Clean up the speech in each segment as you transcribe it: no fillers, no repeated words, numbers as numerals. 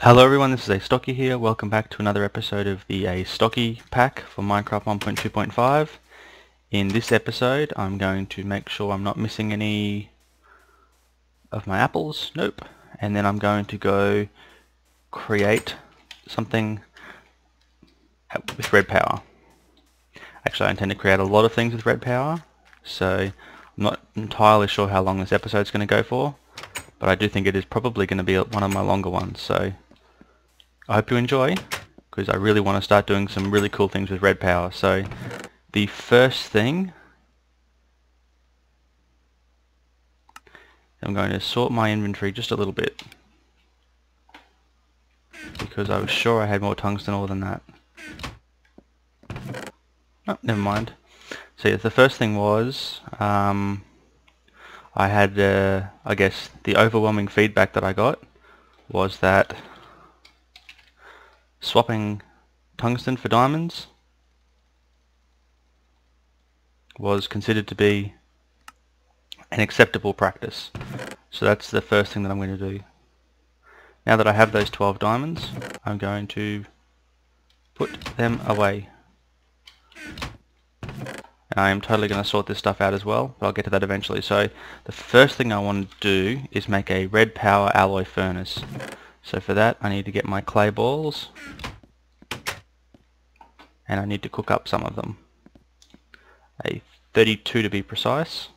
Hello everyone, this is Astocky here. Welcome back to another episode of the Astocky pack for Minecraft 1.2.5. In this episode I'm going to make sure I'm not missing any of my apples. Nope. And then I'm going to go create something with red power. Actually I intend to create a lot of things with red power, so I'm not entirely sure how long this episode's going to go for, but I do think it is probably going to be one of my longer ones, so I hope you enjoy, because I really want to start doing some really cool things with red power. So the first thing, I'm going to sort my inventory just a little bit, because I was sure I had more tungsten ore than that. Oh, never mind. So yeah, the first thing was, I had, I guess, the overwhelming feedback that I got was that swapping tungsten for diamonds was considered to be an acceptable practice. So that's the first thing that I'm going to do. Now that I have those 12 diamonds, I'm going to put them away. And I am totally going to sort this stuff out as well, but I'll get to that eventually. So the first thing I want to do is make a red power alloy furnace. So for that I need to get my clay balls, and I need to cook up some of them. A 32 to be precise.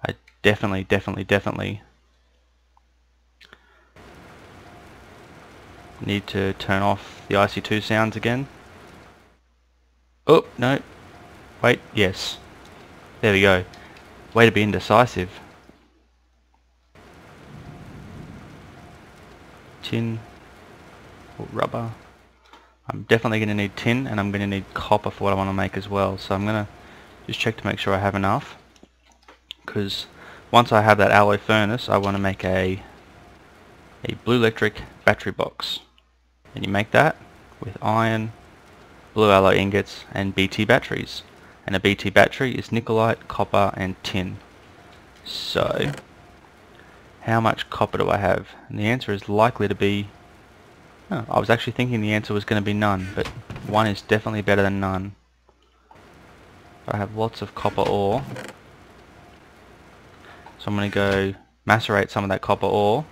I definitely need to turn off the IC2 sounds again. Oh, no. Wait, yes. There we go. Way to be indecisive. Tin or rubber. I'm definitely going to need tin, and I'm going to need copper for what I want to make as well. So I'm going to just check to make sure I have enough, because once I have that alloy furnace I want to make a blue electric battery box, and you make that with iron, blue alloy ingots and BT batteries, and a BT battery is nickelite, copper and tin. So how much copper do I have? And the answer is likely to be, I was actually thinking the answer was going to be none, but one is definitely better than none. I have lots of copper ore, so I'm going to go macerate some of that copper ore,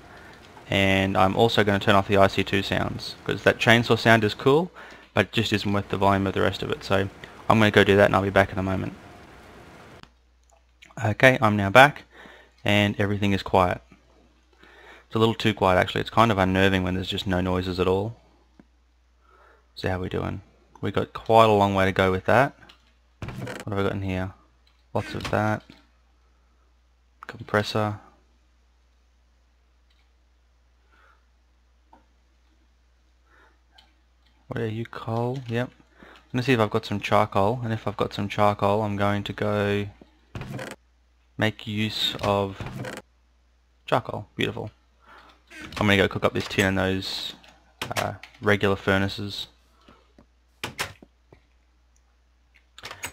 and I'm also going to turn off the IC2 sounds, because that chainsaw sound is cool, but it just isn't worth the volume of the rest of it. So I'm going to go do that and I'll be back in a moment. Okay, I'm now back and everything is quiet. It's a little too quiet actually. It's kind of unnerving when there's just no noises at all. So how are we doing? We got quite a long way to go with that. What have I got in here? Lots of that. Compressor. What are you, coal? Yep. I'm going to see if I've got some charcoal, and if I've got some charcoal I'm going to go make use of charcoal. Beautiful. I'm going to go cook up this tin in those regular furnaces.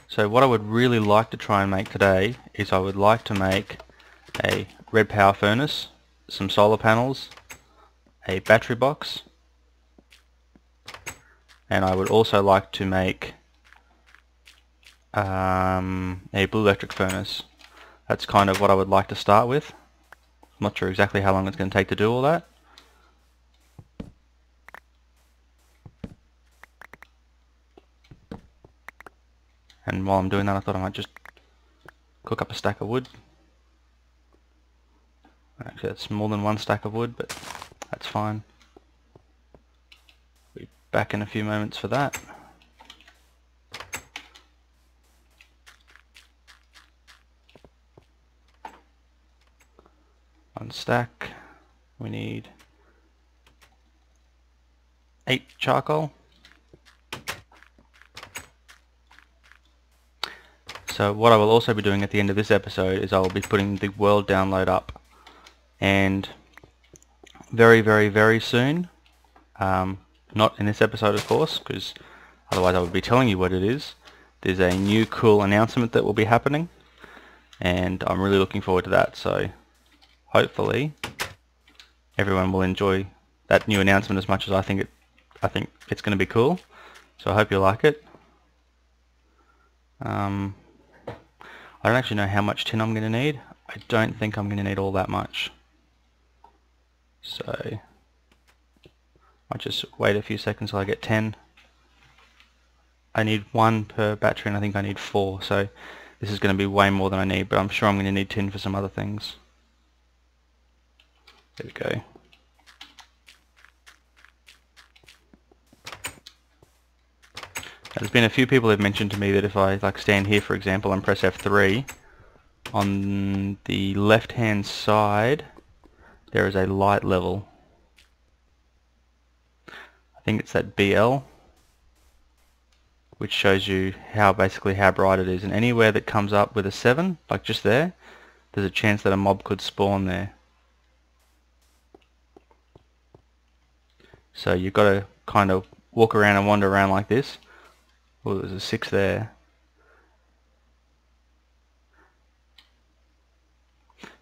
So what I would really like to try and make today is I would like to make a red power furnace, some solar panels, a battery box, and I would also like to make a blue electric furnace. That's kind of what I would like to start with. I'm not sure exactly how long it's going to take to do all that. And while I'm doing that I thought I might just cook up a stack of wood. Actually that's more than one stack of wood, but that's fine. Be back in a few moments for that. One stack. We need 8 charcoal. So what I will also be doing at the end of this episode is I will be putting the world download up, and very soon, not in this episode of course, because otherwise I would be telling you what it is, there's a new cool announcement that will be happening, and I'm really looking forward to that. So hopefully everyone will enjoy that new announcement as much as I think it's going to be cool. So I hope you like it. I don't actually know how much tin I'm going to need. I don't think I'm going to need all that much. So I'll just wait a few seconds till I get 10. I need 1 per battery, and I think I need 4, so this is going to be way more than I need, but I'm sure I'm going to need tin for some other things. There we go. There's been a few people who have mentioned to me that if I stand here, for example, and press F3, on the left hand side there is a light level. I think it's that BL, which shows you basically how bright it is, and anywhere that comes up with a 7, like just there's a chance that a mob could spawn there. So you've got to kind of walk around and wander around like this. Oh, there's a 6 there.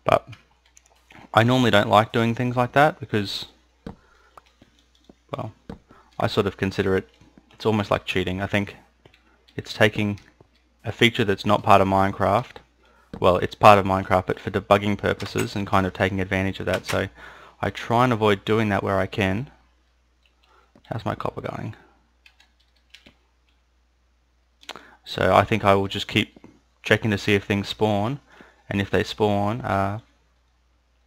But I normally don't like doing things like that because, well, I sort of consider it's almost like cheating. I think it's taking a feature that's not part of Minecraft. Well, it's part of Minecraft, but for debugging purposes, and kind of taking advantage of that. So I try and avoid doing that where I can. How's my copper going? So I think I will just keep checking to see if things spawn, and if they spawn,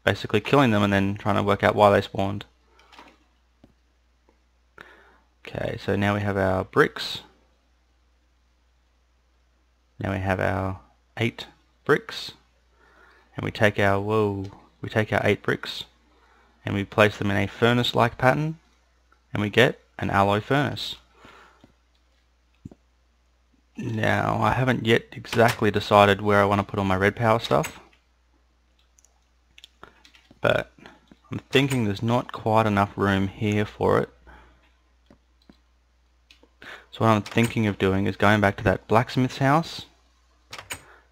basically killing them and then trying to work out why they spawned. Okay, so now we have our bricks. Now we have our 8 bricks, and we take our 8 bricks and we place them in a furnace-like pattern, and we get an alloy furnace. Now I haven't yet exactly decided where I want to put all my red power stuff, but I'm thinking there's not quite enough room here for it. So what I'm thinking of doing is going back to that blacksmith's house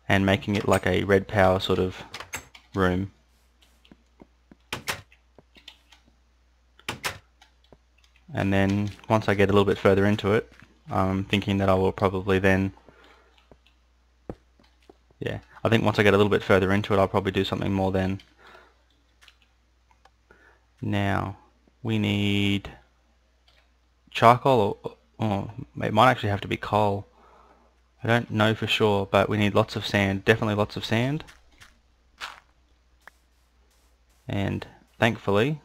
and making it like a red power sort of room. And then once I get a little bit further into it, I'm thinking that I will probably then, I think once I get a little bit further into it, I'll probably do something more then. Now we need charcoal, or it might actually have to be coal. I don't know for sure, but we need lots of sand, definitely lots of sand. And thankfully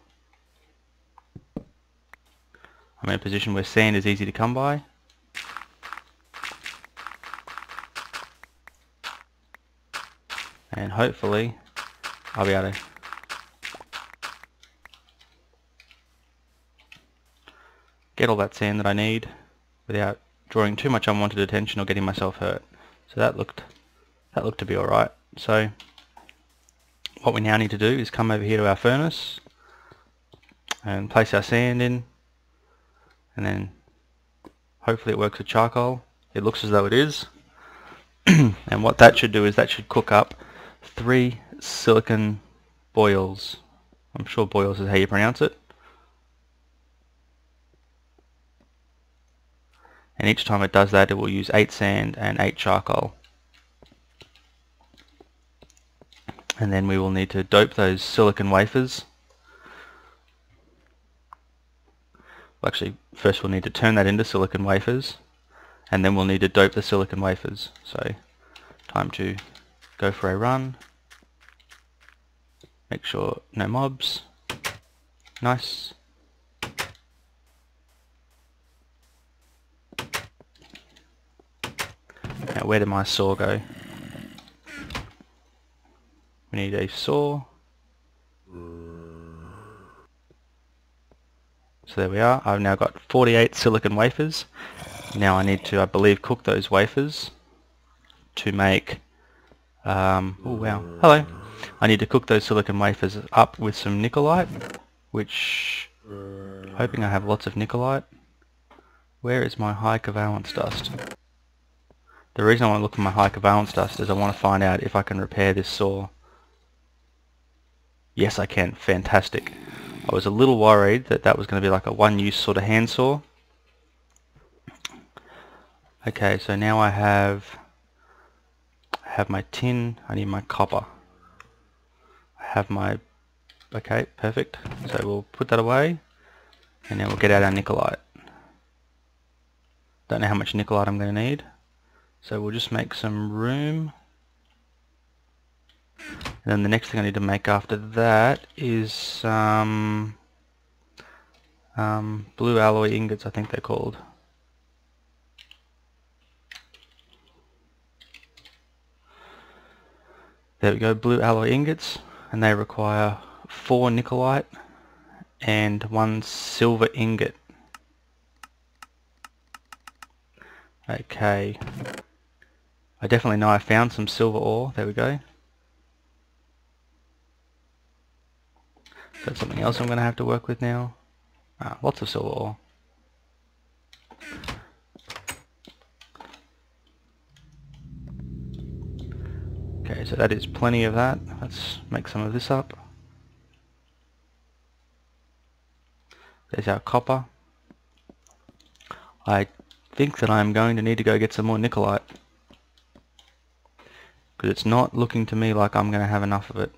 I'm in a position where sand is easy to come by. And hopefully I'll be able to get all that sand that I need without drawing too much unwanted attention or getting myself hurt. So that looked to be alright. So what we now need to do is come over here to our furnace and place our sand in, and then hopefully it works with charcoal. It looks as though it is. And what that should do is that should cook up 3 silicon boils. I'm sure boils is how you pronounce it. And each time it does that, it will use 8 sand and 8 charcoal. And then we will need to dope those silicon wafers. Well, actually, first we'll need to turn that into silicon wafers, and then we'll need to dope the silicon wafers. So, time to go for a run. Make sure no mobs. Nice. Now where did my saw go? We need a saw. So there we are. I've now got 48 silicon wafers. Now I need to, I believe, cook those wafers to make, oh wow, hello. I need to cook those silicon wafers up with some nickelite, which, hoping I have lots of nickelite. Where is my high covalence dust? The reason I want to look at my high valence dust is I want to find out if I can repair this saw. Yes, I can. Fantastic. I was a little worried that that was going to be like a one-use sort of handsaw. Okay, so now I have my tin. I need my copper. I have my... Okay, perfect. So we'll put that away, and then we'll get out our nickelite. Don't know how much nickelite I'm going to need, so we'll just make some room. And then the next thing I need to make after that is blue alloy ingots, I think they're called. There we go, blue alloy ingots, and they require 4 nickelite and 1 silver ingot. Okay, I definitely know I found some silver ore. There we go. That's something else I'm going to have to work with now. Lots of silver ore. Okay, so that is plenty of that. Let's make some of this up. There's our copper. I think that I'm going to need to go get some more nickelite, because it's not looking to me like I'm going to have enough of it.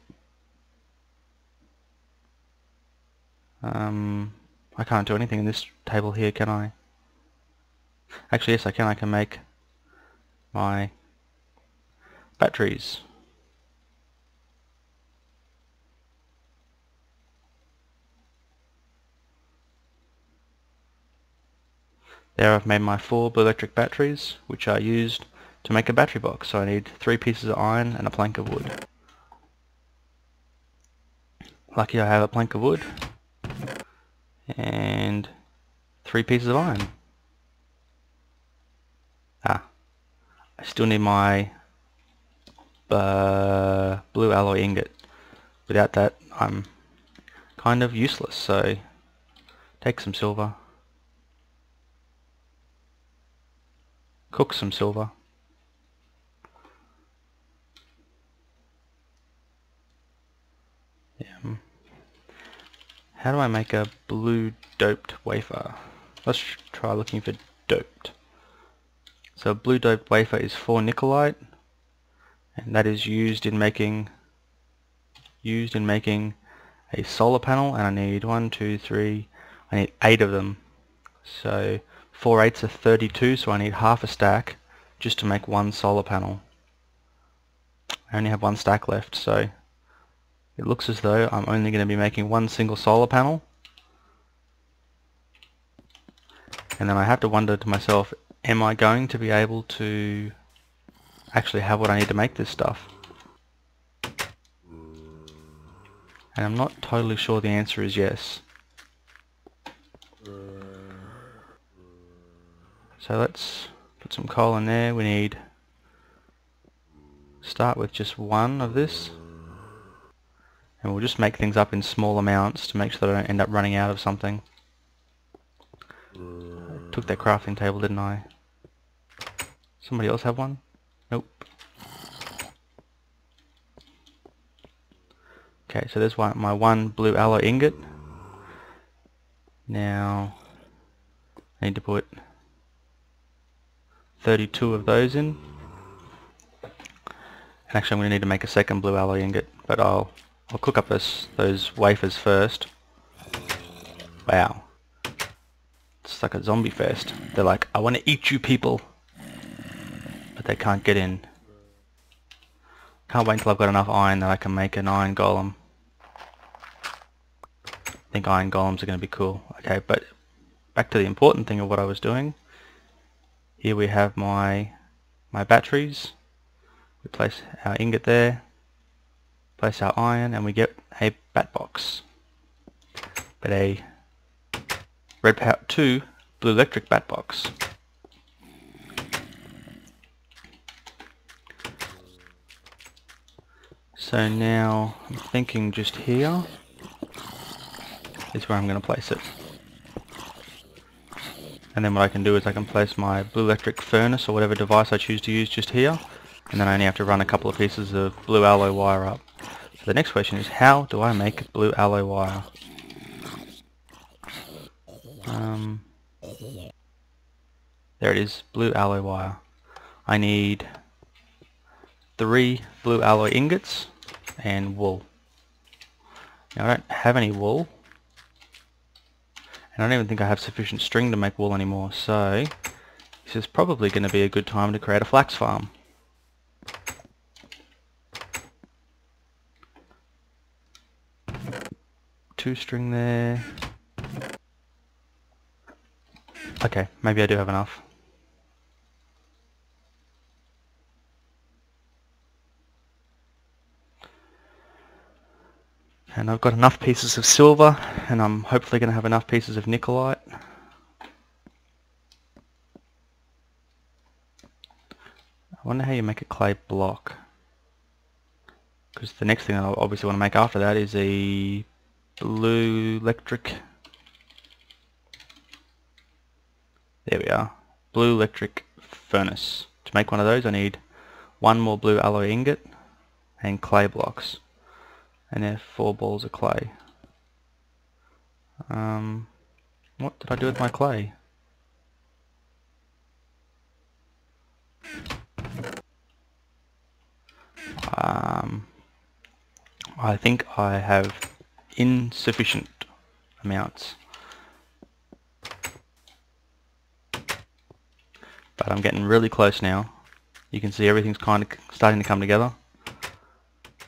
I can't do anything in this table here, can I? Actually, yes, I can. I can make my batteries. There I've made my 4 blue electric batteries, which are used to make a battery box. So I need 3 pieces of iron and a plank of wood. Lucky I have a plank of wood and 3 pieces of iron. I still need my blue alloy ingot. Without that I'm kind of useless, so take some silver, cook some silver, how do I make a blue doped wafer? Let's try looking for doped. So a blue doped wafer is 4 nickelite, and that is used in making a solar panel, and I need 1, 2, 3, I need 8 of them. So 4 eighths are 32, so I need half a stack just to make 1 solar panel. I only have 1 stack left, so it looks as though I'm only going to be making 1 single solar panel. And then I have to wonder to myself, am I going to be able to actually have what I need to make this stuff? And I'm not totally sure the answer is yes. So let's put some coal in there. We need start with just 1 of this, and we'll just make things up in small amounts to make sure that I don't end up running out of something. I took that crafting table, didn't I? Somebody else have one? Nope. Okay, so there's my 1 blue alloy ingot. Now I need to put 32 of those in. And actually I'm going to need to make a second blue alloy ingot, but I'll cook up those wafers first. Wow. It's like a zombie fest. They're like, I want to eat you people. But they can't get in. Can't wait until I've got enough iron that I can make an iron golem. I think iron golems are going to be cool. Okay, but back to the important thing of what I was doing. Here we have my batteries. We place our ingot there, place our iron, and we get a bat box. But a red power 2 blue electric bat box. So now I'm thinking just here is where I'm going to place it. And then what I can do is I can place my blue electric furnace or whatever device I choose to use just here, and then I only have to run a couple of pieces of blue alloy wire up. So the next question is, how do I make blue alloy wire? There it is, blue alloy wire. I need 3 blue alloy ingots and wool. Now I don't have any wool, and I don't even think I have sufficient string to make wool anymore, so this is probably going to be a good time to create a flax farm. Two string there. Okay, maybe I do have enough. And I've got enough pieces of silver, and I'm hopefully going to have enough pieces of nickelite. I wonder how you make a clay block. Because the next thing I obviously want to make after that is a blue electric. There we are. Blue electric furnace. To make one of those I need 1 more blue alloy ingot and clay blocks. And then 4 balls of clay. What did I do with my clay? I think I have insufficient amounts. But I'm getting really close now. You can see everything's kind of starting to come together.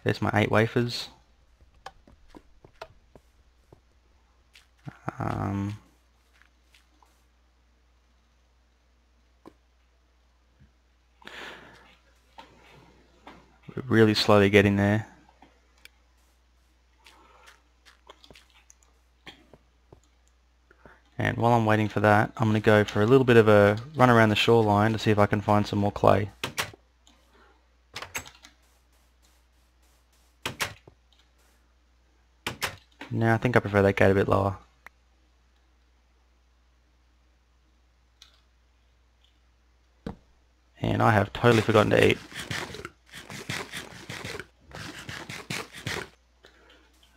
There's my 8 wafers. We're really slowly getting there. And while I'm waiting for that, I'm going to go for a little bit of a run around the shoreline to see if I can find some more clay. No, I think I prefer that gate a bit lower. And I have totally forgotten to eat.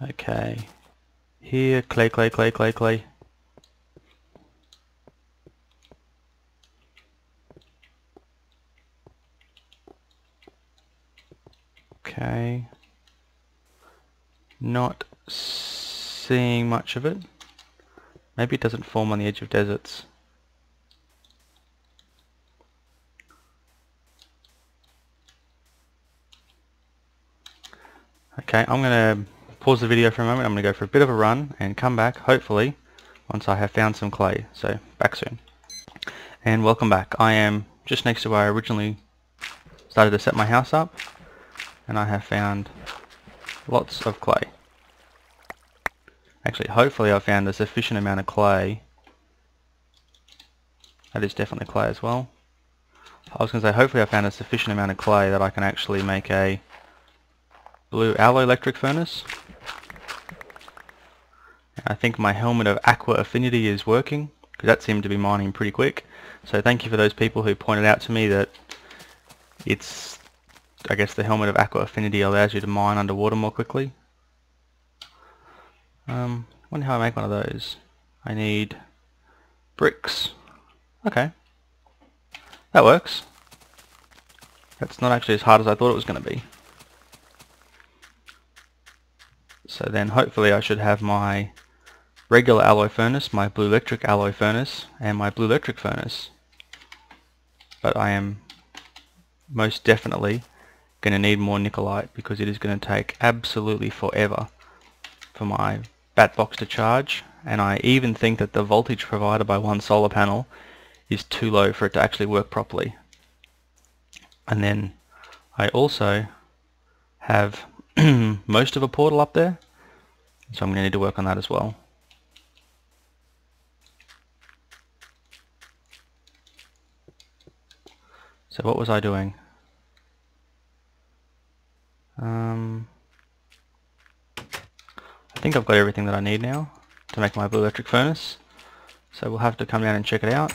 Okay. Here, clay, clay, clay, clay, clay. Okay. Not seeing much of it. Maybe it doesn't form on the edge of deserts. Okay, I'm going to pause the video for a moment. I'm going to go for a bit of a run and come back, hopefully, once I have found some clay. So, back soon. And welcome back. I am just next to where I originally started to set my house up, and I have found lots of clay. Actually, hopefully I found a sufficient amount of clay. That is definitely clay as well. I was going to say, hopefully I found a sufficient amount of clay that I can actually make a blue alloy electric furnace. I think my helmet of aqua affinity is working, because that seemed to be mining pretty quick. So thank you for those people who pointed out to me that it's, I guess the helmet of aqua affinity allows you to mine underwater more quickly. Wonder how I make one of those. I need bricks. Okay. That works. That's not actually as hard as I thought it was going to be. So then hopefully I should have my regular alloy furnace, my blue electric alloy furnace, and my blue electric furnace. But I am most definitely going to need more nickelite, because it is going to take absolutely forever for my bat box to charge, and I even think that the voltage provided by one solar panel is too low for it to actually work properly. And then I also have most of a portal up there, so I'm going to need to work on that as well. So what was I doing? I think I've got everything that I need now to make my blue electric furnace. So we'll have to come down and check it out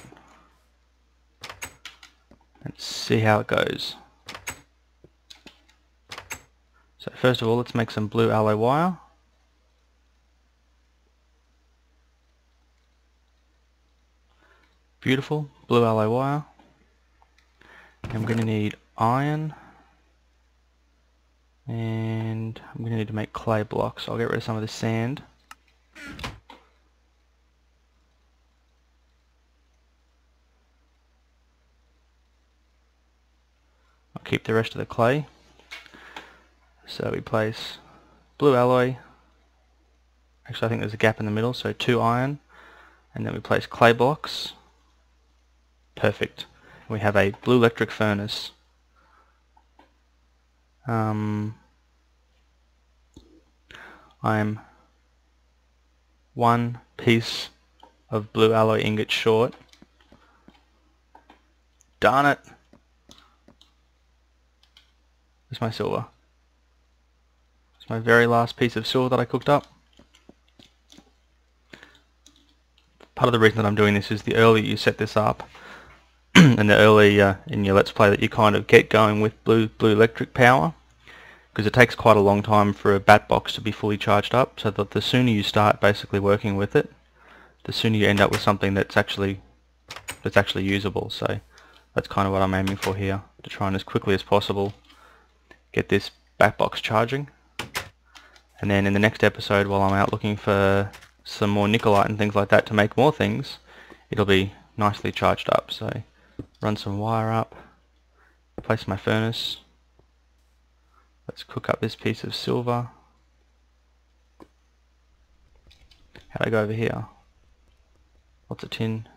and see how it goes. So first of all, let's make some blue alloy wire. Beautiful, blue alloy wire. I'm going to need iron, and I'm going to need to make clay blocks. So I'll get rid of some of the sand. I'll keep the rest of the clay. So we place blue alloy. Actually, I think there's a gap in the middle, so 2 iron, and then we place clay blocks. Perfect. We have a blue electric furnace. I'm 1 piece of blue alloy ingot short. Darn it! There's my silver. It's my very last piece of silver that I cooked up. Part of the reason that I'm doing this is the earlier you set this up, and the earlier in your Let's Play that you kind of get going with blue electric power, because it takes quite a long time for a bat box to be fully charged up, so that the sooner you start basically working with it, the sooner you end up with something that's actually usable. So that's kind of what I'm aiming for here, to try and as quickly as possible get this bat box charging. And then in the next episode, while I'm out looking for some more nickelite and things like that to make more things, it'll be nicely charged up. So run some wire up, place my furnace. Let's cook up this piece of silver. How'd I go over here? Lots of tin.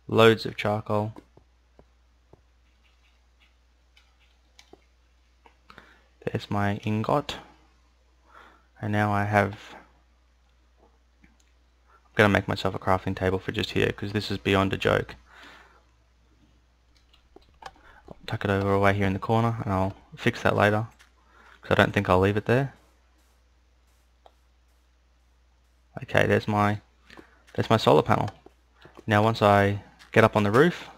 Loads of charcoal. There's my ingot. And now I'm going to make myself a crafting table for just here, because this is beyond a joke. I'll tuck it over away here in the corner, and I'll fix that later, because I don't think I'll leave it there. Okay, there's my solar panel. Now once I get up on the roof,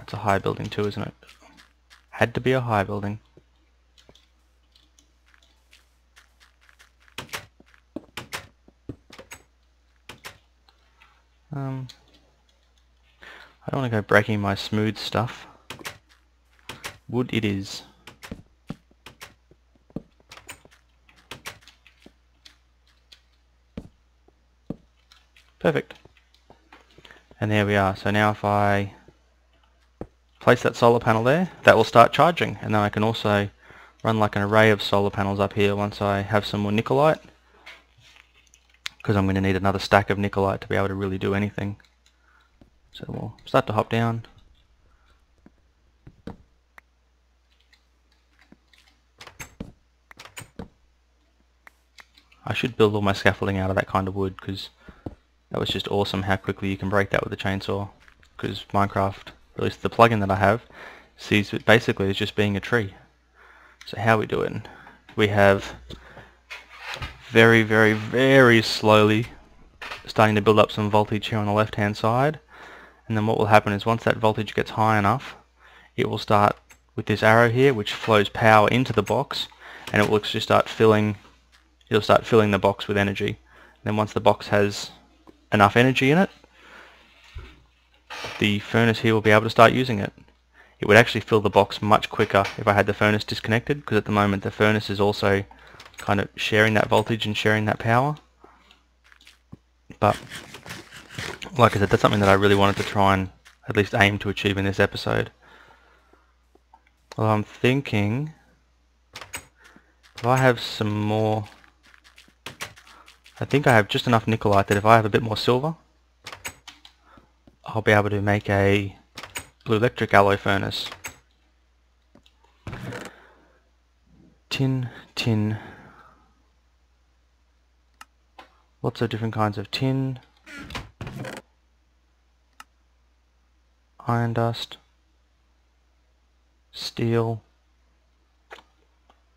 it's a high building too, isn't it? Had to be a high building. I don't want to go breaking my smooth stuff. Wood it is. Perfect. And there we are. So now if I place that solar panel there, that will start charging, and then I can also run like an array of solar panels up here once I have some more nickelite, because I'm going to need another stack of nickelite to be able to really do anything. So we'll start to hop down. I should build all my scaffolding out of that kind of wood, because that was just awesome how quickly you can break that with a chainsaw, because Minecraft, at least the plugin that I have, sees it basically as just being a tree. So how we do it? We have very, very, very slowly starting to build up some voltage here on the left hand side, and then what will happen is once that voltage gets high enough, it will start with this arrow here which flows power into the box, and it will just start filling, it'll start filling the box with energy. And then once the box has enough energy in it, the furnace here will be able to start using it. It would actually fill the box much quicker if I had the furnace disconnected, because at the moment the furnace is also kind of sharing that voltage and sharing that power. But like I said, that's something that I really wanted to try and at least aim to achieve in this episode. Well, I'm thinking if I have some more, I think I have just enough nickelite that if I have a bit more silver, I'll be able to make a blue electric alloy furnace. Tin, tin. Lots of different kinds of tin. Iron dust. Steel.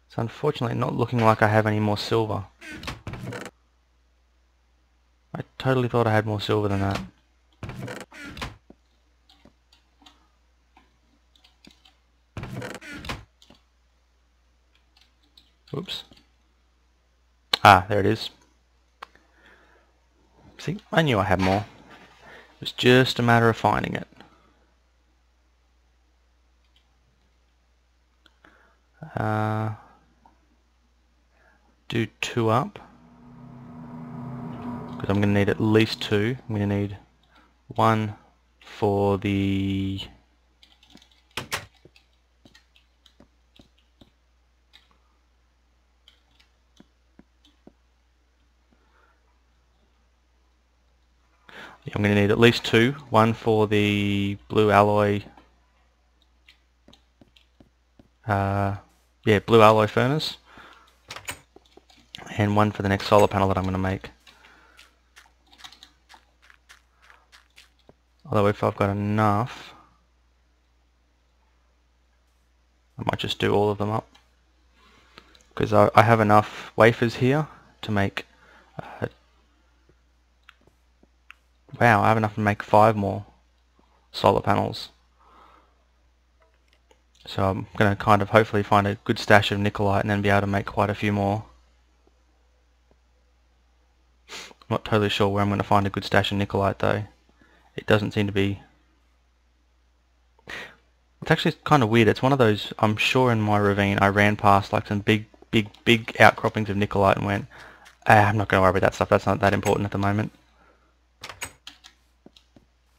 It's unfortunately not looking like I have any more silver. totally thought I had more silver than that. Oops. Ah, there it is. See, I knew I had more. It was just a matter of finding it. Do 2 up. Because I'm going to need at least 2. I'm going to need 1 for the... I'm going to need at least 2. 1 for the blue alloy... yeah, blue alloy furnace. And 1 for the next solar panel that I'm going to make. Although if I've got enough, I might just do all of them up. Because I have enough wafers here to make... wow, I have enough to make 5 more solar panels. So I'm going to kind of hopefully find a good stash of nickelite and then be able to make quite a few more. I'm not totally sure where I'm going to find a good stash of nickelite though. It doesn't seem to be... It's actually kind of weird. It's one of those, I'm sure in my ravine I ran past like some big outcroppings of nickelite and went, I'm not going to worry about that stuff, that's not that important at the moment.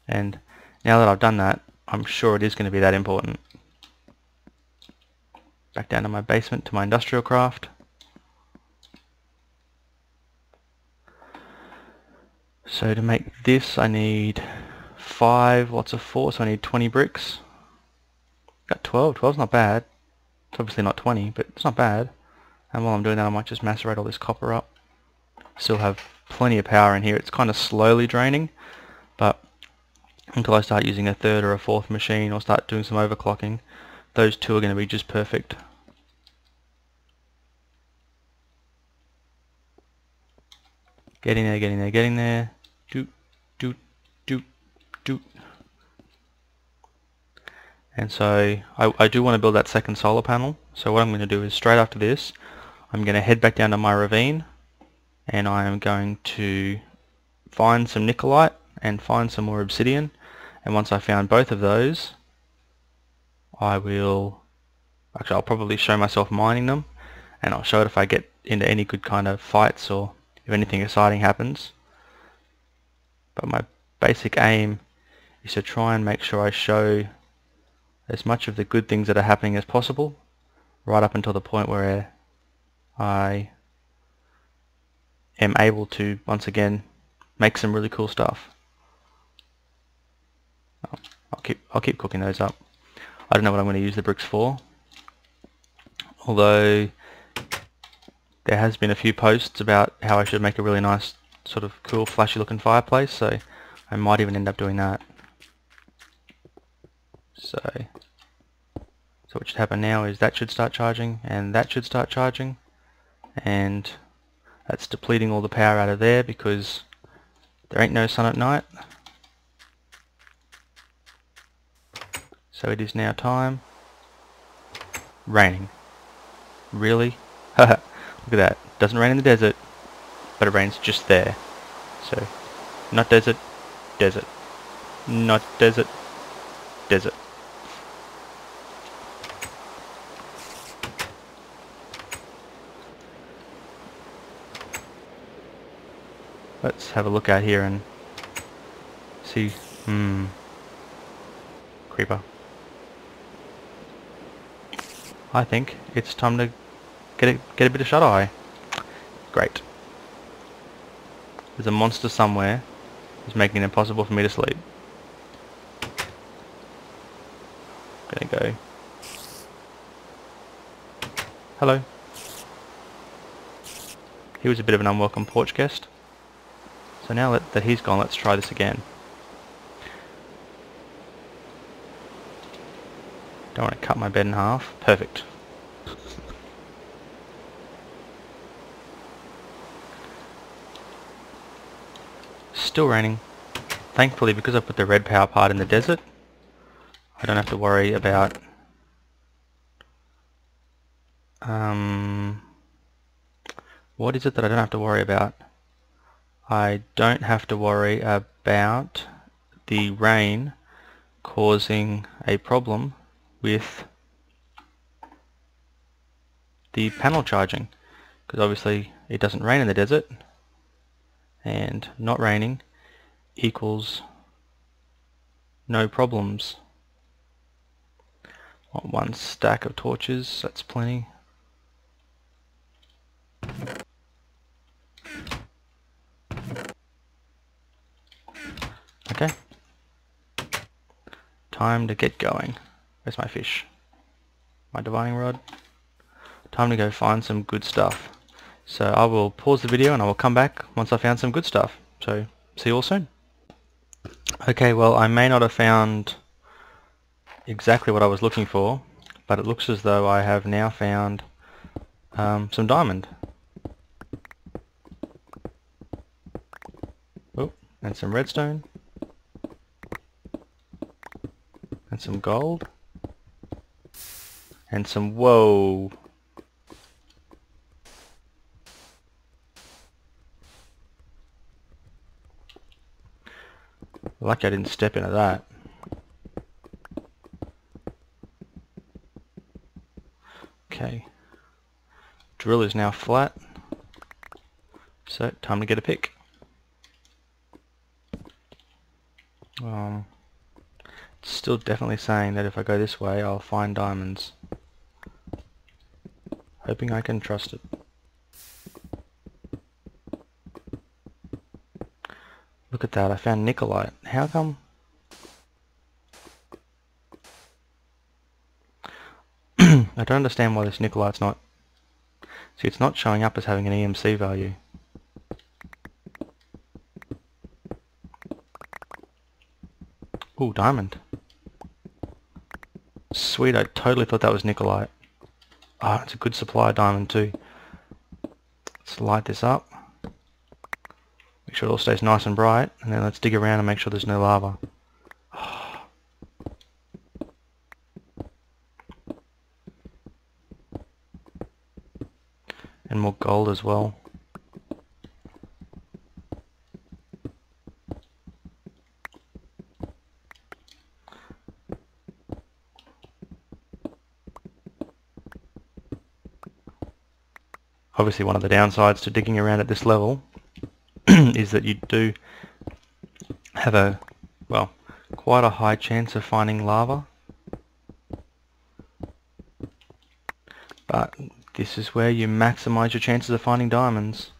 And now that I've done that, I'm sure it is going to be that important. Back down to my basement, to my industrial craft. So to make this I need 5 lots of 4, so I need 20 bricks. Got 12, 12's not bad. It's obviously not 20, but it's not bad. And while I'm doing that I might just macerate all this copper up. Still have plenty of power in here. It's kind of slowly draining, but until I start using a 3rd or a 4th machine or start doing some overclocking, those 2 are going to be just perfect. Getting there, getting there, getting there. Doot, doot, doot, doot. And so I do want to build that second solar panel. So what I'm going to do is straight after this, I'm going to head back down to my ravine and I am going to find some nickelite and find some more obsidian. And once I found both of those, I will... Actually, I'll probably show myself mining them, and I'll show it if I get into any good kind of fights or if anything exciting happens. But my basic aim is to try and make sure I show as much of the good things that are happening as possible, right up until the point where I am able to, once again, make some really cool stuff. I'll keep cooking those up. I don't know what I'm going to use the bricks for, although there has been a few posts about how I should make a really nice sort of cool flashy looking fireplace, so I might even end up doing that. So what should happen now is that should start charging and that should start charging, and that's depleting all the power out of there because there ain't no sun at night. So it is now time. Raining. Really? Haha. Look at that. Doesn't rain in the desert, but it rains just there. So, not desert, desert. Not desert, desert. Let's have a look out here and see. Creeper. I think it's time to get a bit of shut eye. Great. There's a monster somewhere who's making it impossible for me to sleep. Gonna go. Hello. He was a bit of an unwelcome porch guest. So now that he's gone, let's try this again. Don't want to cut my bed in half. Perfect. still raining. Thankfully, because I put the red power part in the desert, I don't have to worry about what is it that I don't have to worry about? I don't have to worry about the rain causing a problem with the panel charging, because obviously it doesn't rain in the desert, and not raining equals no problems. Want one stack of torches, that's plenty. Okay, time to get going. Where's my fish? My divining rod. Time to go find some good stuff. So I will pause the video and I will come back once I found some good stuff. So see you all soon. Okay, well, I may not have found exactly what I was looking for, but it looks as though I have now found some diamond. Oh, and some redstone. And some gold. And some, whoa. Lucky I didn't step into that. Okay. Drill is now flat. So, time to get a pick. It's still definitely saying that if I go this way, I'll find diamonds. Hoping I can trust it. Look at that, I found nickelite. How come? I don't understand why this nickelite's not... See, it's not showing up as having an EMC value. Ooh, diamond. Sweet, I totally thought that was nickelite. Ah, it's a good supply of diamond too. Let's light this up. Make sure it all stays nice and bright, and then let's dig around and make sure there's no lava. And more gold as well. Obviously one of the downsides to digging around at this level is that you do have a, well, quite a high chance of finding lava. But this is where you maximize your chances of finding diamonds.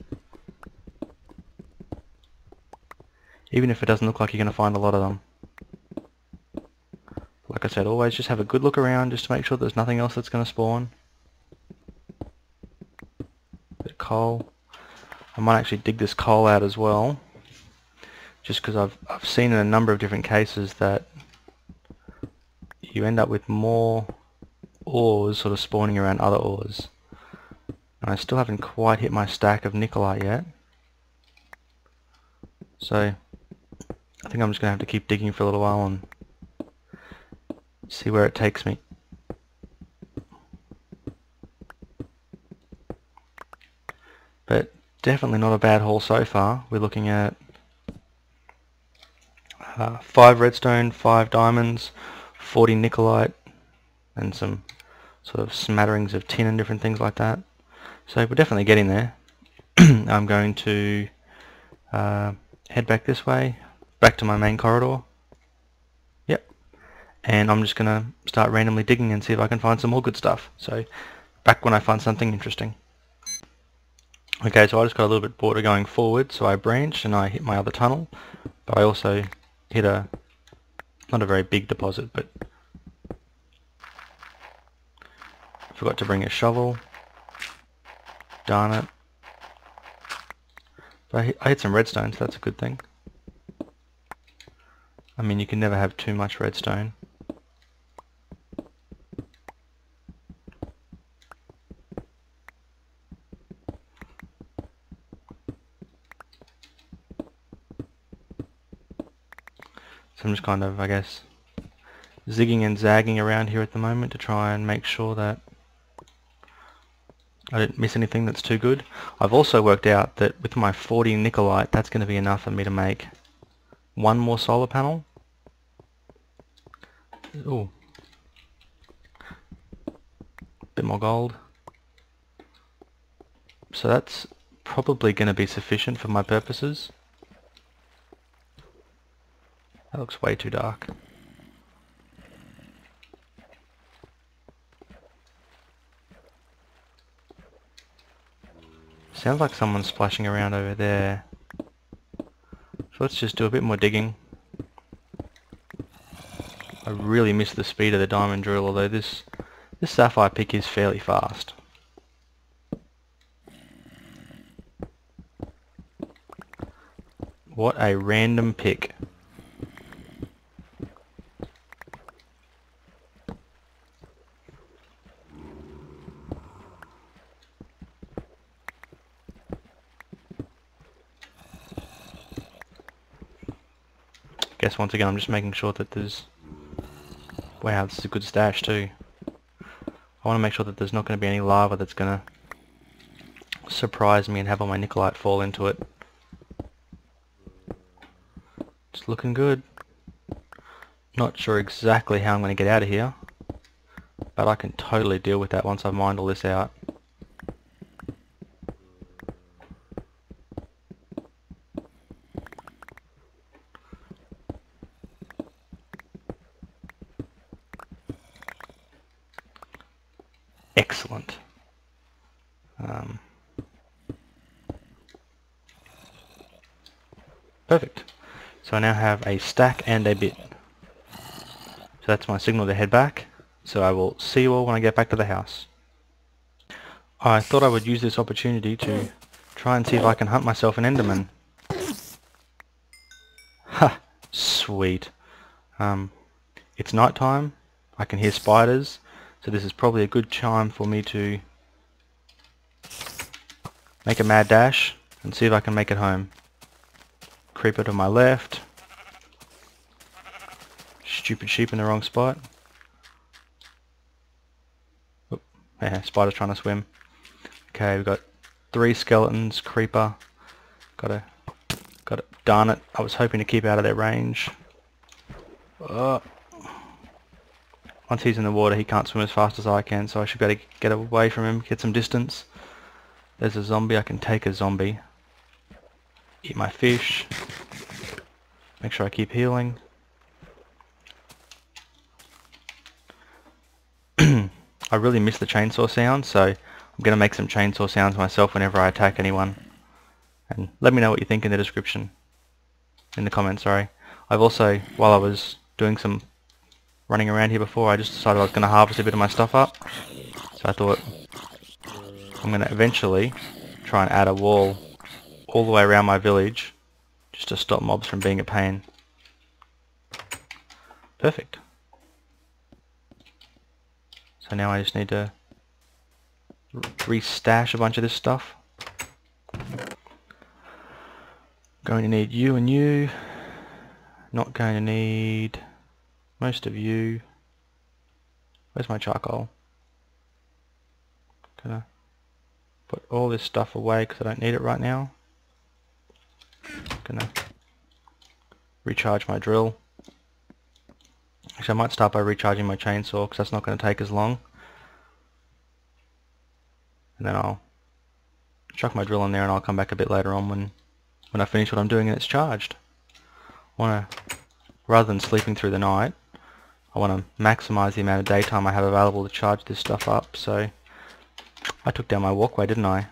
Even if it doesn't look like you're going to find a lot of them. Like I said, always just have a good look around just to make sure there's nothing else that's going to spawn. Bit of coal. I might actually dig this coal out as well. Just because I've seen in a number of different cases that you end up with more ores sort of spawning around other ores. And I still haven't quite hit my stack of nickelite yet. So I think I'm just going to have to keep digging for a little while and see where it takes me. But definitely not a bad haul so far. We're looking at 5 redstone, 5 diamonds, 40 nickelite, and some sort of smatterings of tin and different things like that. So we're definitely getting there. I'm going to head back this way, back to my main corridor. Yep. And I'm just going to start randomly digging and see if I can find some more good stuff. So back when I find something interesting. Okay, so I just got a little bit bored of going forward, so I branched and I hit my other tunnel, but I also hit a, not a very big deposit, but forgot to bring a shovel. Darn it. But I hit some redstone, so that's a good thing. I mean, you can never have too much redstone. So I'm just kind of, I guess, zigging and zagging around here at the moment to try and make sure that I didn't miss anything that's too good. I've also worked out that with my 40 nickelite, that's going to be enough for me to make one more solar panel. Ooh. Bit more gold. So that's probably going to be sufficient for my purposes. That looks way too dark. Sounds like someone's splashing around over there. So let's just do a bit more digging. I really miss the speed of the diamond drill, although this sapphire pick is fairly fast. What a random pick. Guess once again I'm just making sure that there's... Wow, this is a good stash too. I want to make sure that there's not going to be any lava that's going to surprise me and have all my nickelite fall into it. It's looking good. Not sure exactly how I'm going to get out of here, but I can totally deal with that once I've mined all this out. Excellent. Perfect. So I now have a stack and a bit. So that's my signal to head back. So I will see you all when I get back to the house. I thought I would use this opportunity to try and see if I can hunt myself an Enderman. Ha! Sweet. It's night time. I can hear spiders. So this is probably a good time for me to make a mad dash and see if I can make it home. Creeper to my left. Stupid sheep in the wrong spot. Oop, yeah, spider's trying to swim. Okay, we've got 3 skeletons, creeper. Got it. Darn it, I was hoping to keep out of their range. Once he's in the water he can't swim as fast as I can, so I should be able to get away from him, get some distance. There's a zombie, I can take a zombie. Eat my fish. Make sure I keep healing. I really miss the chainsaw sound, so I'm going to make some chainsaw sounds myself whenever I attack anyone. And let me know what you think in the description. In the comments, sorry. I've also, while I was doing some running around here before, I just decided I was going to harvest a bit of my stuff up. So I thought I'm going to eventually try and add a wall all the way around my village just to stop mobs from being a pain. Perfect. So now I just need to restash a bunch of this stuff. Going to need you and you. Not going to need most of you. Where's my charcoal? Gonna put all this stuff away because I don't need it right now. Gonna recharge my drill. Actually, I might start by recharging my chainsaw because that's not going to take as long. And then I'll chuck my drill in there and I'll come back a bit later on when I finish what I'm doing and it's charged. Rather than sleeping through the night, I want to maximize the amount of daytime I have available to charge this stuff up. So I took down my walkway, didn't I?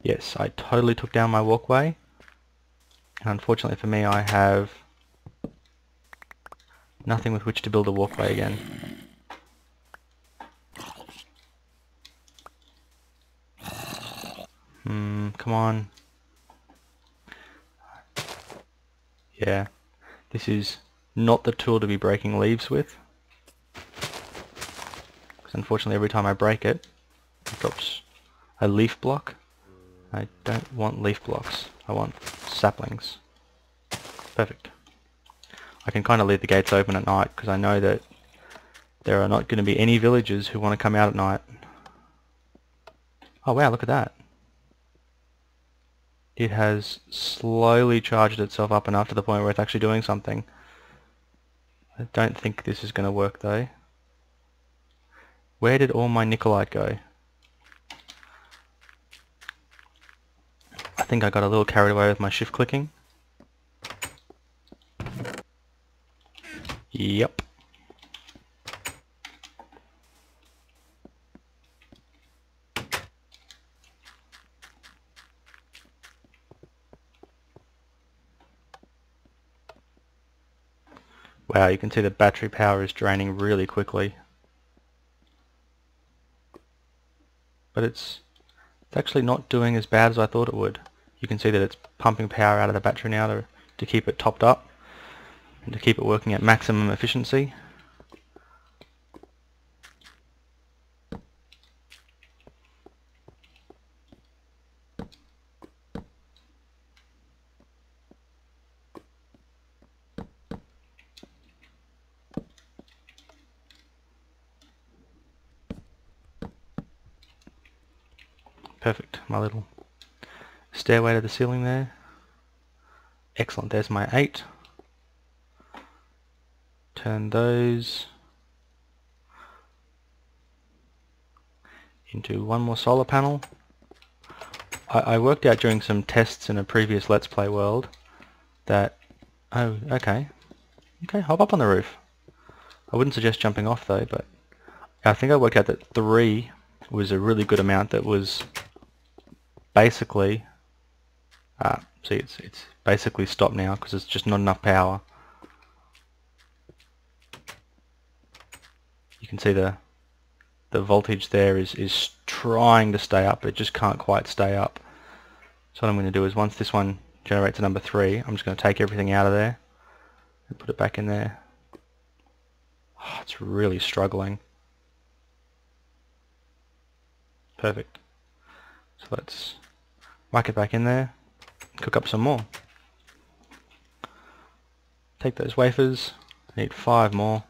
Yes, I totally took down my walkway. And unfortunately for me, I have nothing with which to build a walkway again. Come on. Yeah, this is not the tool to be breaking leaves with. Because unfortunately every time I break it, it drops a leaf block. I don't want leaf blocks, I want saplings. Perfect. I can kind of leave the gates open at night because I know that there are not going to be any villagers who want to come out at night. Oh wow, look at that. It has slowly charged itself up enough to the point where it's actually doing something. I don't think this is going to work though. Where did all my Nikolite go? I think I got a little carried away with my shift clicking. Yep. Wow, you can see the battery power is draining really quickly. But it's actually not doing as bad as I thought it would. You can see that it's pumping power out of the battery now to keep it topped up and to keep it working at maximum efficiency. Perfect, my little stairway to the ceiling there. Excellent, there's my 8. Turn those into one more solar panel. I worked out during some tests in a previous Let's Play world that... Oh, okay. Okay, hop up on the roof. I wouldn't suggest jumping off though, but I think I worked out that 3 was a really good amount that was basically... see, it's basically stopped now because it's just not enough power. You can see the voltage there is trying to stay up, but it just can't quite stay up. So what I'm going to do is once this one generates a number 3, I'm just going to take everything out of there and put it back in there. Oh, it's really struggling. Perfect. So let's whack it back in there, cook up some more. Take those wafers, I need 5 more.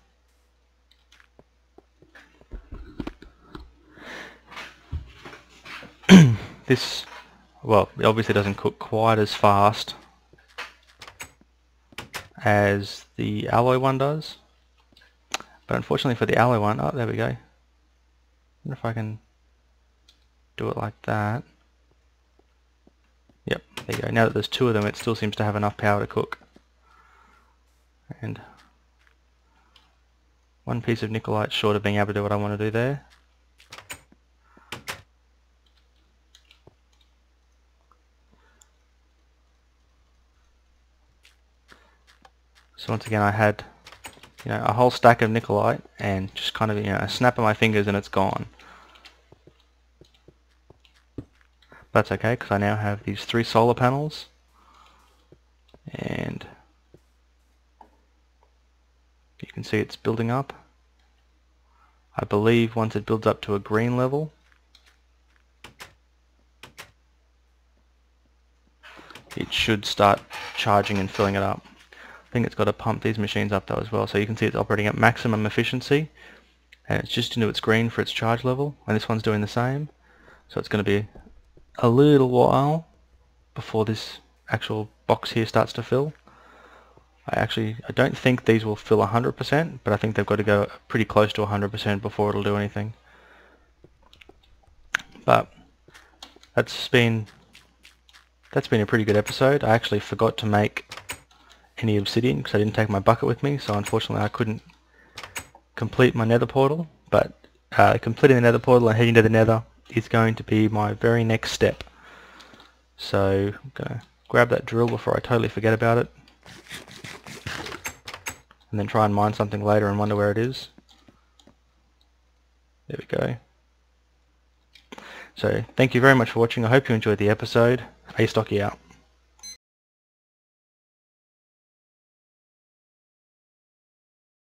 This, well, it obviously doesn't cook quite as fast as the alloy one does, but unfortunately for the alloy one, oh, there we go. I wonder if I can do it like that. Yep, there you go. Now that there's 2 of them, it still seems to have enough power to cook. And 1 piece of Nikolite short of being able to do what I want to do there. So once again I had, a whole stack of Nikolite and just kind of, a snap of my fingers and it's gone. That's okay because I now have these 3 solar panels, and you can see it's building up. I believe once it builds up to a green level, it should start charging and filling it up. I think it's got to pump these machines up though as well, so you can see it's operating at maximum efficiency and it's just into its green for its charge level, and this one's doing the same. So it's going to be a little while before this actual box here starts to fill. I don't think these will fill 100%, but I think they've got to go pretty close to 100% before it'll do anything. But that's been a pretty good episode. I actually forgot to make any obsidian because I didn't take my bucket with me, so unfortunately I couldn't complete my nether portal, but completing the nether portal and heading to the nether is going to be my very next step. So I'm going to grab that drill before I totally forget about it, and then try and mine something later and wonder where it is. There we go. So thank you very much for watching. I hope you enjoyed the episode. Astocky out.